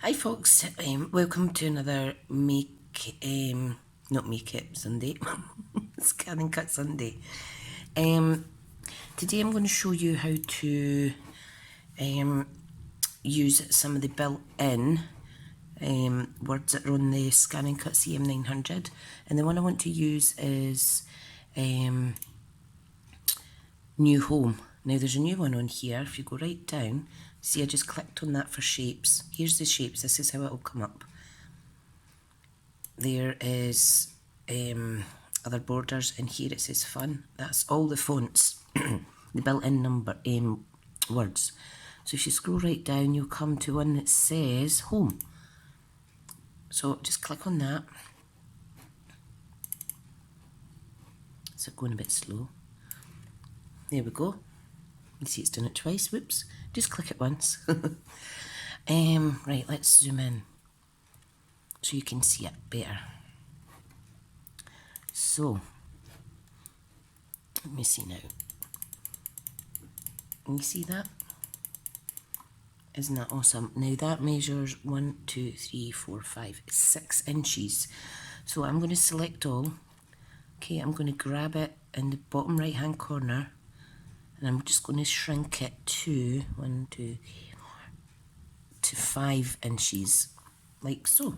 Hi folks, welcome to another not Make It Sunday, ScanNCut Sunday. Today I'm going to show you how to use some of the built-in words that are on the ScanNCut CM900, and the one I want to use is New Home. Now there's a new one on here. If you go right down, see I just clicked on that for shapes. Here's the shapes, this is how it will come up. There is other borders, and here it says fun. That's all the fonts, the built-in number words. So if you scroll right down, you'll come to one that says home. So just click on that. So going a bit slow. There we go. You see it's done it twice, whoops. Just click it once. Right, let's zoom in so you can see it better. So, let me see now. Can you see that? Isn't that awesome? Now that measures 1, 2, 3, 4, 5, 6 inches. So I'm going to select all. Okay, I'm going to grab it in the bottom right hand corner, and I'm just going to shrink it to 1, 2, 3, 4, to 5 inches, like so.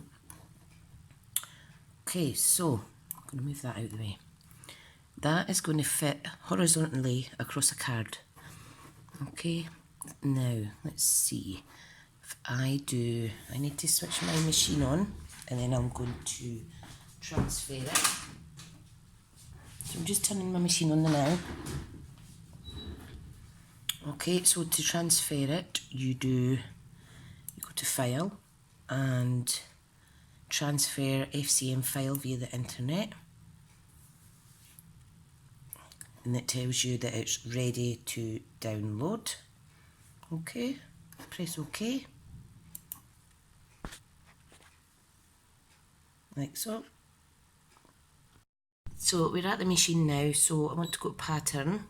Okay, so I'm going to move that out of the way. That is going to fit horizontally across a card. Okay, now let's see. If I need to switch my machine on, and then I'm going to transfer it. So I'm just turning my machine on now. Okay, so to transfer it, you go to File and transfer FCM file via the internet, and it tells you that it's ready to download. Okay, press OK, like so. So we're at the machine now, so I want to go to Pattern.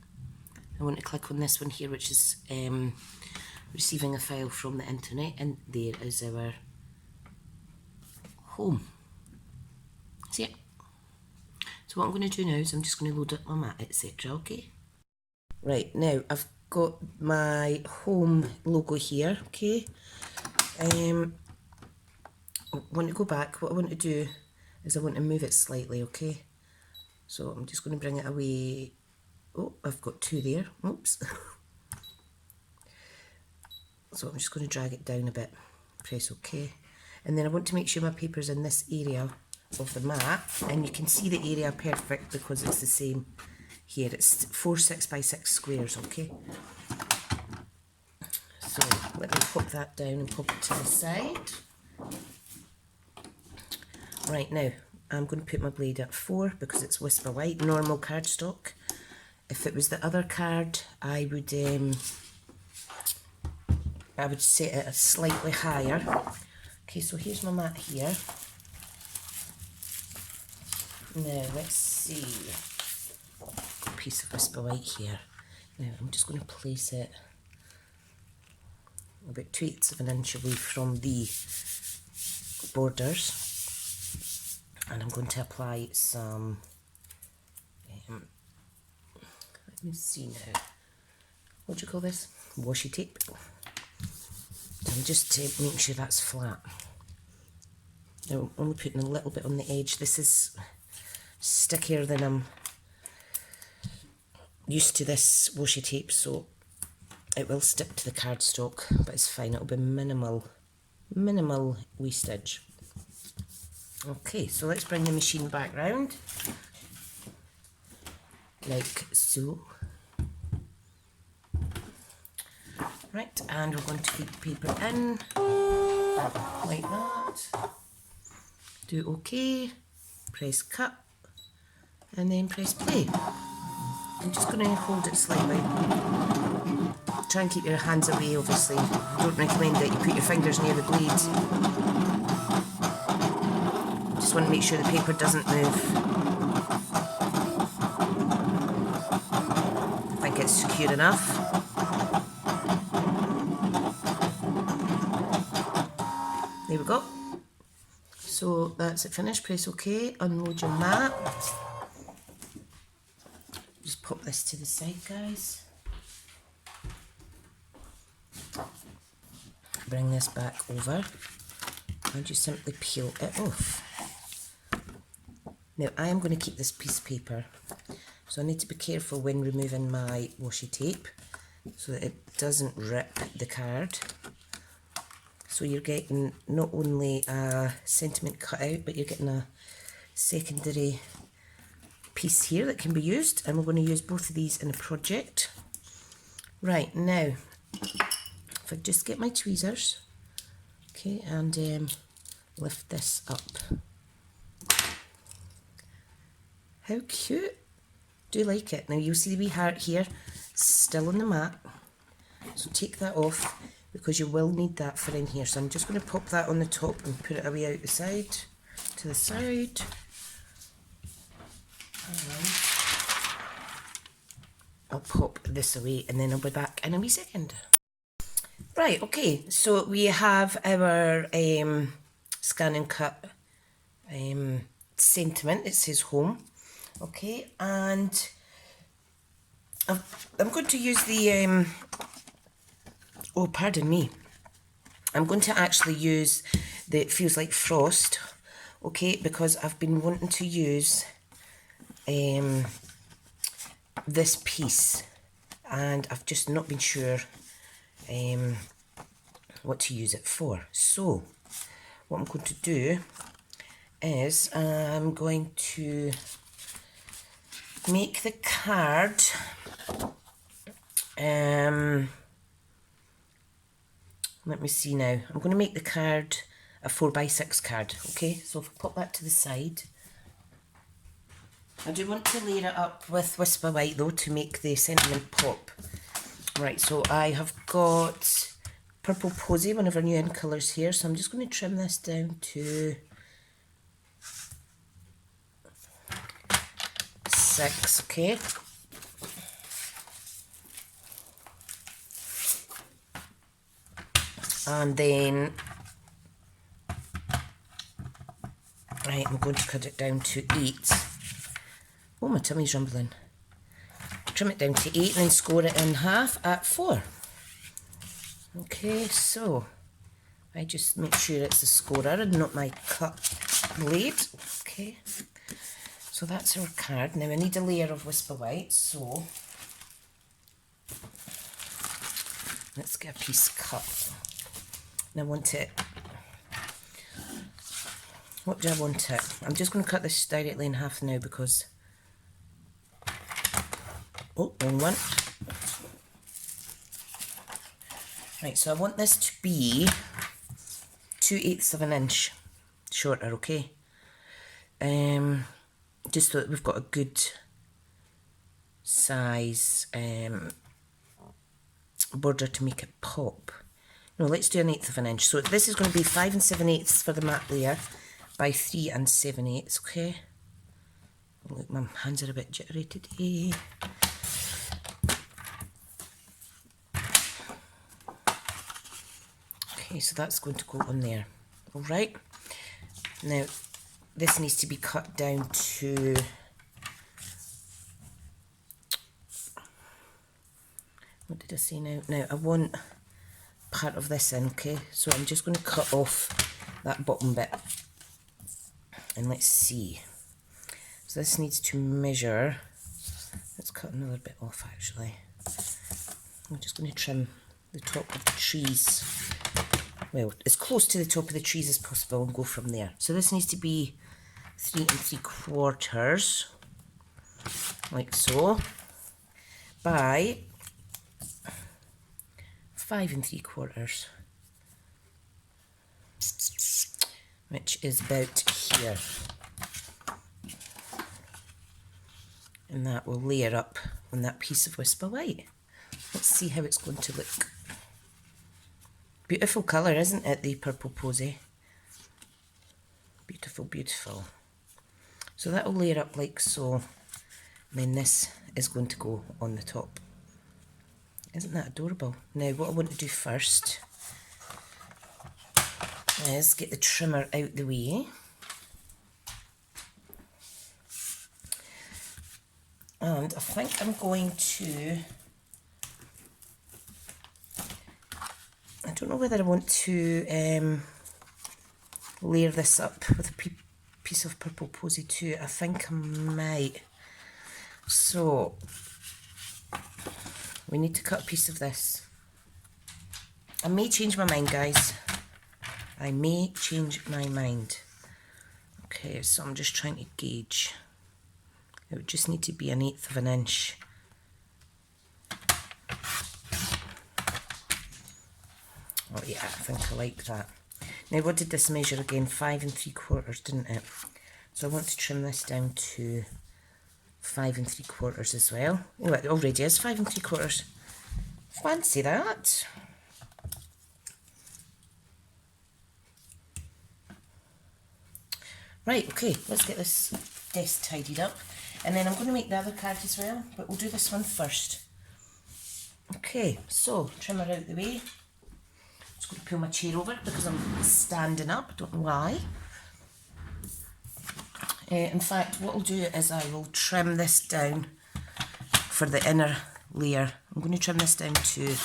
I want to click on this one here, which is receiving a file from the internet, and there is our home. See it? So what I'm going to do now is I'm just going to load up my mat, etc. Okay. Right, now I've got my home logo here. Okay. I want to go back. What I want to do is I want to move it slightly. Okay. So I'm just going to bring it away. Oh, I've got two there. Oops. So I'm just going to drag it down a bit. Press OK. And then I want to make sure my paper's in this area of the mat. And you can see the area perfect because it's the same here. It's 4 6x6 squares, okay? So let me pop that down and pop it to the side. Right, now I'm going to put my blade at 4 because it's Whisper White, normal cardstock. If it was the other card, I would set it slightly higher. Okay, so here's my mat here. Now let's see. A piece of Whisper White here. Now I'm just going to place it about 2/8 of an inch away from the borders, and I'm going to apply some. Let me see now. What do you call this? Washi tape. So I'm just making sure that's flat. Now I'm only putting a little bit on the edge. This is stickier than I'm used to, this washi tape, so it will stick to the cardstock, but it's fine. It'll be minimal wastage. Okay, so let's bring the machine back round, like so. Right, and we're going to feed the paper in, like that. Do OK, press cut, and then press play. I'm just going to hold it slightly. Try and keep your hands away, obviously. I don't recommend that you put your fingers near the blades. Just want to make sure the paper doesn't move. I think it's secure enough. There we go. So that's it finished. Press OK, unload your mat. Just pop this to the side, guys. Bring this back over and you simply peel it off. Now I am going to keep this piece of paper, so I need to be careful when removing my washi tape so that it doesn't rip the card. So you're getting not only a sentiment cut out, but you're getting a secondary piece here that can be used, and we're going to use both of these in a project. Right, now if I just get my tweezers, okay, and lift this up. How cute! Do you like it? Now you'll see the wee heart here still on the mat, so take that off because you will need that for in here. So I'm just going to pop that on the top and put it away out the side, to the side. I'll pop this away and then I'll be back in a wee second. Right, okay, so we have our ScanNCut sentiment. It says home, okay, and I'm going to use the, oh pardon me, I'm going to actually use the It Feels Like Frost, okay, because I've been wanting to use this piece and I've just not been sure what to use it for. So what I'm going to do is I'm going to make the card let me see now. I'm going to make the card a 4x6 card, okay? So if I pop that to the side, I do want to layer it up with Whisper White though to make the sentiment pop. Right, so I have got Purple Posy, one of our new in colours here, so I'm just going to trim this down to 6, okay? And then, right, I'm going to cut it down to 8. Oh, my tummy's rumbling. Trim it down to 8 and then score it in half at 4. Okay, so I just make sure it's the scorer and not my cut blade. Okay, so that's our card. Now I need a layer of Whisper White, so let's get a piece cut. And I want it, what do I want it? I'm just going to cut this directly in half now because, oh, wrong one. Right, so I want this to be 2/8 of an inch shorter, okay? Just so that we've got a good size border to make it pop. No, let's do 1/8 of an inch. So this is going to be 5 7/8 for the mat layer by 3 7/8, okay? Look, my hands are a bit jittery today. Okay, so that's going to go on there. All right. Now, this needs to be cut down to what did I say now? Now, I want part of this in, okay? So I'm just going to cut off that bottom bit. And let's see. So this needs to measure. Let's cut another bit off, actually. I'm just going to trim the top of the trees. Well, as close to the top of the trees as possible and go from there. So this needs to be 3 3/4, like so, by 5 3/4, which is about here. And that will layer up on that piece of Whisper White. Let's see how it's going to look. Beautiful colour, isn't it, the Purple Posy? Beautiful, beautiful. So that will layer up like so. And then this is going to go on the top. Isn't that adorable? Now what I want to do first is get the trimmer out the way. And I think I'm going to, I don't know whether I want to layer this up with a piece of purple posy too. I think I might. So we need to cut a piece of this. I may change my mind, guys. I may change my mind. Okay, so I'm just trying to gauge. It would just need to be 1/8 of an inch. Oh yeah, I think I like that. Now what did this measure again? 5 3/4, didn't it? So I want to trim this down to 5 3/4 as well. Oh, it already is 5 3/4. Fancy that. Right, okay, let's get this desk tidied up. And then I'm going to make the other card as well, but we'll do this one first. Okay, so trimmer out the way. Just going to pull my chair over because I'm standing up, don't know why. In fact, what I'll do is I will trim this down for the inner layer. I'm going to trim this down to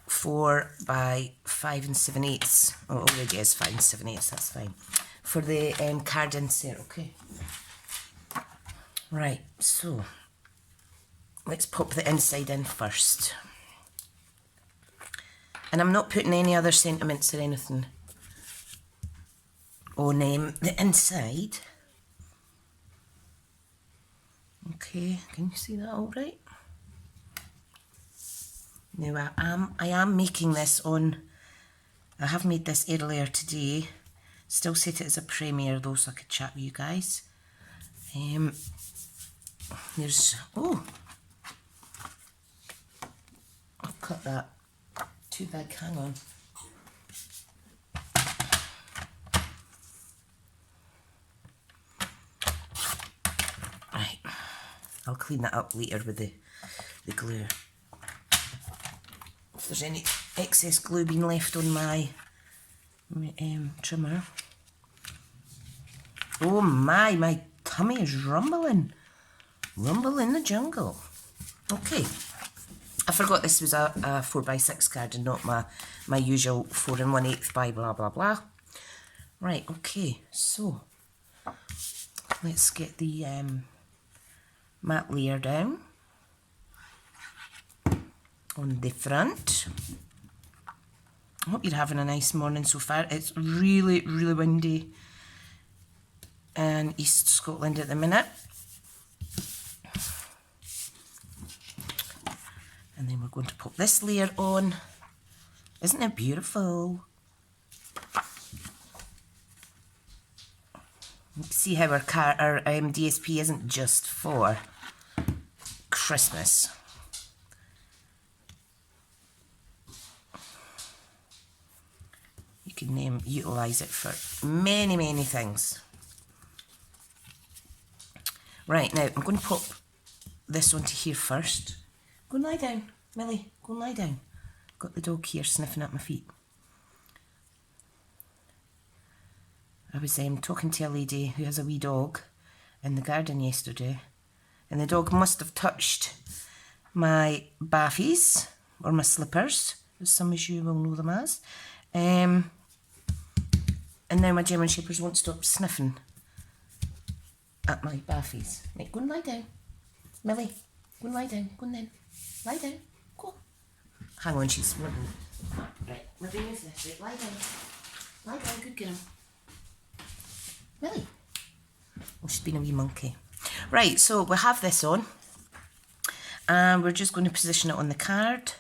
4 by 5 7/8. Oh, it already is 5 7/8, that's fine. For the card insert, okay. Right, so let's pop the inside in first. And I'm not putting any other sentiments or anything on the inside. Okay, can you see that all right? Now I am making this on, I have made this earlier today. Still set it as a premiere though, so I could chat with you guys. There's, oh, I've cut that too big, hang on. Right, I'll clean that up later with the glue. If there's any excess glue being left on my trimmer. Oh my tummy is rumbling. Rumble in the jungle. Okay, I forgot this was a 4x6 card and not my usual 4 1/8 by blah blah blah. Right, okay, so let's get the matte layer down on the front. I hope you're having a nice morning so far. It's really, really windy in East Scotland at the minute. And then we're going to pop this layer on. Isn't it beautiful? You can see how our DSP isn't just for Christmas. You can utilise it for many, many things. Right, now I'm going to pop this onto here first. Go and lie down, Millie, go and lie down. Got the dog here sniffing at my feet. I was talking to a lady who has a wee dog in the garden yesterday, and the dog must have touched my baffies, or my slippers, as some of you will know them as. And now my German Shepherds won't stop sniffing at my baffies. Right, go and lie down. Millie, go and lie down. Go on then. Lie down. Go. Hang on, she's running. Right, let me move this. Right, lie down. Lie down, good girl. Millie. Oh, she's been a wee monkey. Right, so we have this on. And we're just going to position it on the card.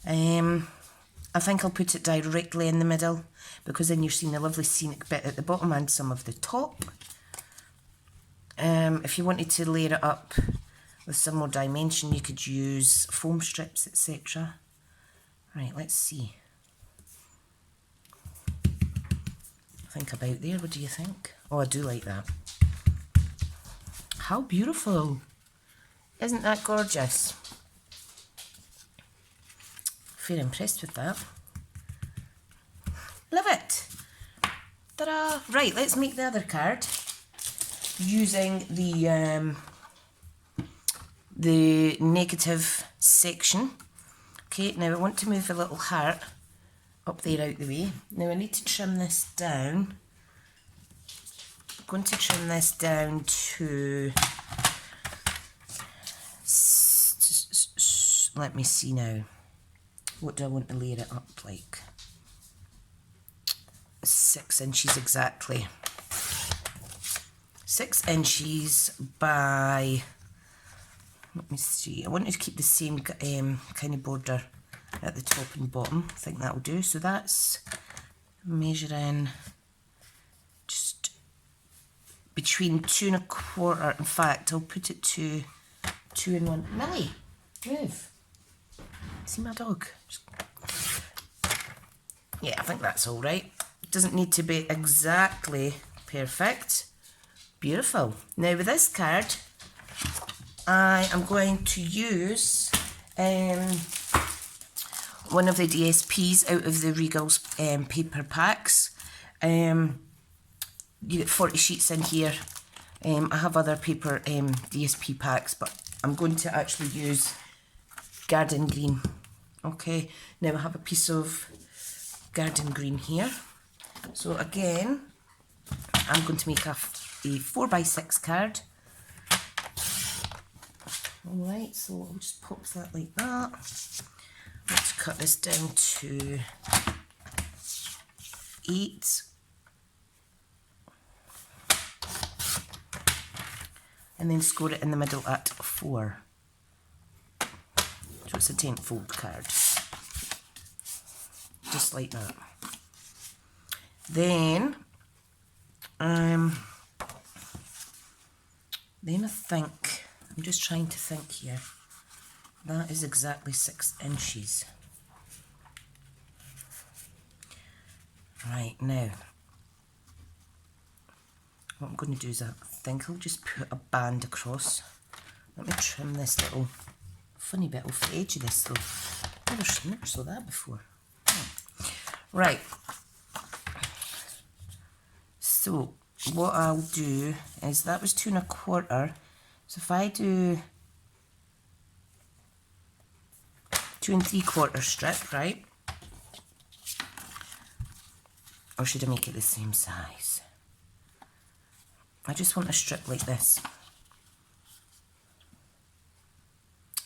I think I'll put it directly in the middle, because then you're seeing the lovely scenic bit at the bottom and some of the top. If you wanted to layer it up with some more dimension, you could use foam strips, etc. Right, let's see. I think about there, what do you think? Oh, I do like that. How beautiful. Isn't that gorgeous? Very impressed with that. Love it. Ta-da! Right, let's make the other card using the negative section. Okay, now I want to move the little heart up there out the way. Now I need to trim this down. I'm going to trim this down to, let me see now, what do I want to layer it up like? 6 inches exactly. 6 inches by, let me see, I want to keep the same kind of border at the top and bottom. I think that will do. So that's measuring just between 2 1/4. In fact, I'll put it to 2 1. Millie, move. See my dog? Yeah, I think that's all right. It doesn't need to be exactly perfect. Beautiful. Now with this card, I am going to use one of the DSPs out of the Regal's paper packs. You get 40 sheets in here. I have other paper DSP packs, but I'm going to actually use garden green. Okay, now I have a piece of garden green here. So again, I'm going to make a 4x6 card. Alright, so I'll just pop that like that. Let's cut this down to 8. And then score it in the middle at 4. So it's a 10th fold card. Just like that. Then I think, I'm just trying to think here, that is exactly 6 inches. Right, now, what I'm going to do is I think I'll just put a band across. Let me trim this little funny bit off the edge of this though. Never saw that before. Oh. Right. So what I'll do is, that was 2 1/4. So if I do 2 3/4 strip, right? Or should I make it the same size? I just want a strip like this.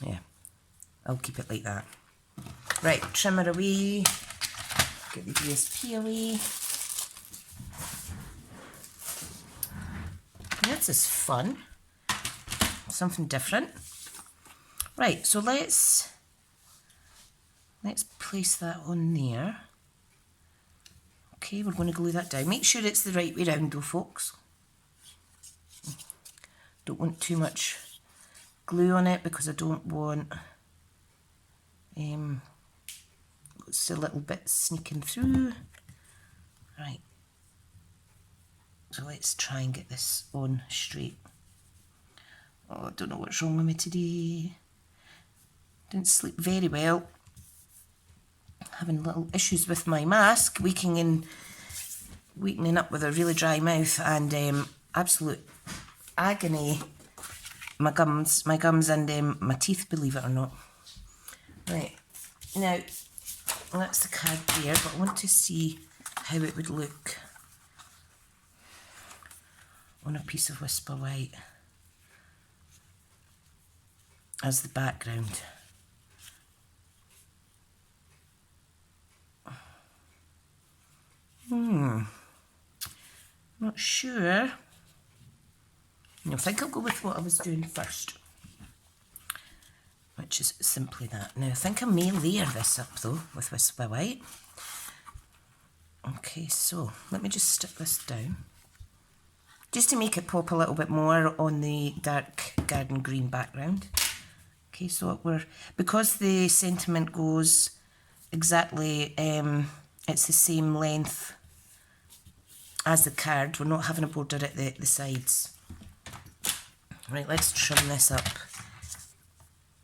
Yeah, I'll keep it like that. Right, trimmer away, get the DSP away. This is fun, something different. Right, so let's place that on there. Okay, we're going to glue that down. Make sure it's the right way round though, folks. Don't want too much glue on it because I don't want it's a little bit sneaking through. Right, so let's try and get this on straight. Oh, I don't know what's wrong with me today. Didn't sleep very well. Having little issues with my mask, wakening up with a really dry mouth and absolute agony. My gums and my teeth, believe it or not. Right, now that's the card there, but I want to see how it would look on a piece of Whisper White as the background. Not sure. I think I'll go with what I was doing first, which is simply that. Now I think I may layer this up though with Whisper White. Okay, so let me just stick this down, just to make it pop a little bit more on the dark garden green background. Okay, so because the sentiment goes exactly, it's the same length as the card, we're not having a border at the sides. Right, let's trim this up.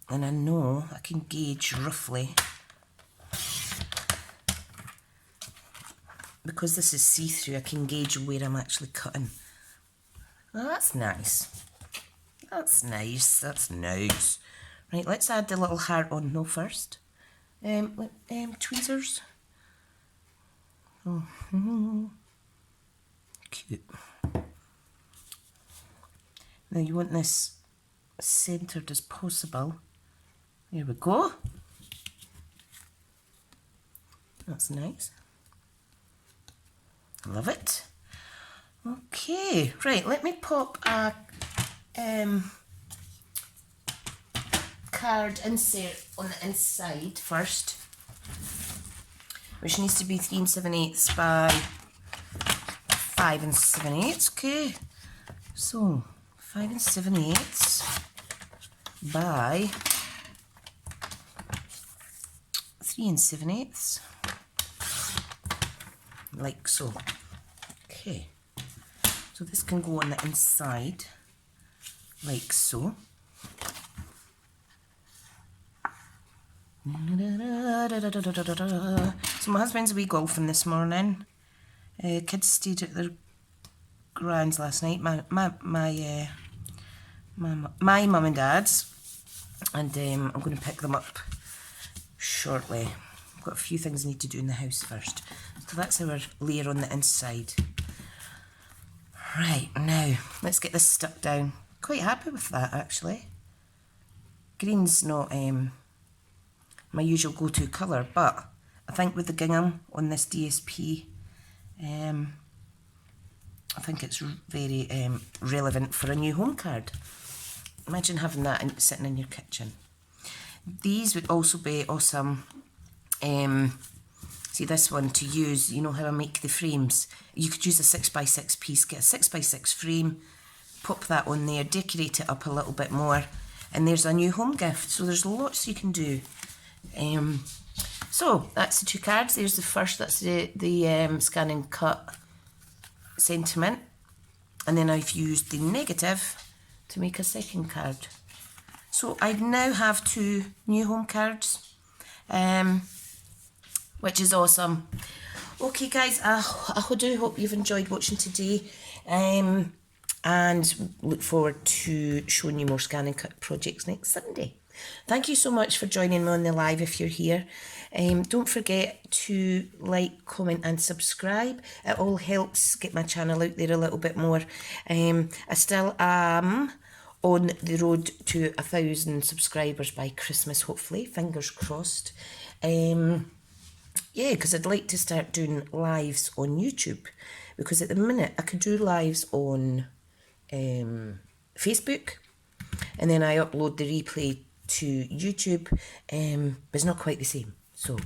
And I know I can gauge roughly because this is see-through, I can gauge where I'm actually cutting. Oh, that's nice. That's nice. That's nice. Right, let's add the little heart on though first. Tweezers. Oh, cute. Now you want this centered as possible. There we go. That's nice. Love it. Okay, right, let me pop a card insert on the inside first, which needs to be 3 7/8 by 5 7/8. Okay, so 5 7/8 by 3 7/8, like so. Okay, so this can go on the inside, like so. So my husband's away golfing this morning. Kids stayed at their grand's last night. My mum and dad's, and I'm going to pick them up shortly. I've got a few things I need to do in the house first. So that's our layer on the inside. Right, now let's get this stuck down. Quite happy with that actually. Green's not my usual go-to colour, but I think with the gingham on this DSP, I think it's very relevant for a new home card. Imagine having that sitting in your kitchen. These would also be awesome. See this one to use, you know how I make the frames? You could use a 6x6 piece, get a 6x6 frame, pop that on there, decorate it up a little bit more, and there's a new home gift. So there's lots you can do. So that's the 2 cards. There's the first, that's the ScanNCut sentiment, and then I've used the negative to make a second card. So I now have 2 new home cards, which is awesome. Okay guys, I do hope you've enjoyed watching today, and look forward to showing you more ScanNCut projects next Sunday. Thank you so much for joining me on the live if you're here. Don't forget to like, comment and subscribe. It all helps get my channel out there a little bit more. I still am on the road to 1,000 subscribers by Christmas, hopefully, fingers crossed. Yeah, because I'd like to start doing lives on YouTube, because at the minute I could do lives on Facebook, and then I upload the replay to YouTube, but it's not quite the same. So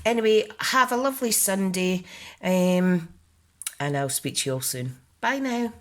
anyway, have a lovely Sunday, and I'll speak to you all soon. Bye now.